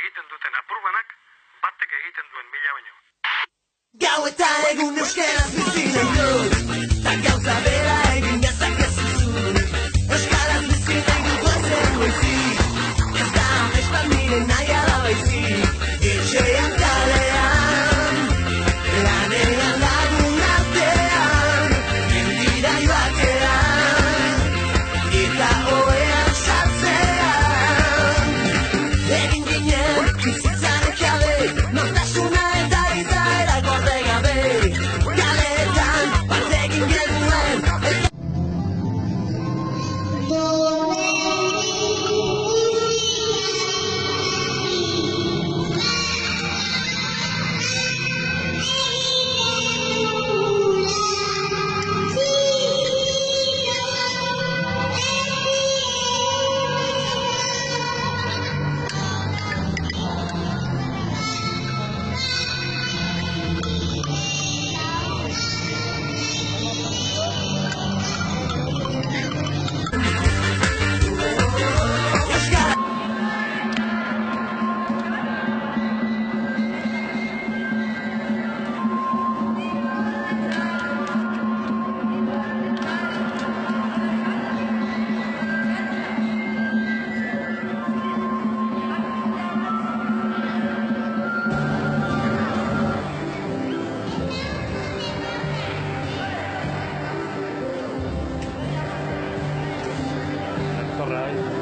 egiten duten apurbanak batek egiten duen mila baino. Gau eta egun euskaraz bizi nahi dut, ta gauza bera egin dezakezuzun. Euskaraz bizi nahi dut goizen goizik, ez da espalmiren nahi ala baizik. Etxean kalean, lanean lagun artean, mendira joatean, eta oean sartzean. Egin ginen, bizitzaren jabe, nortasuna eta izaera gorde gabe. Kaleetan, parte egin genuen, Torre ahí.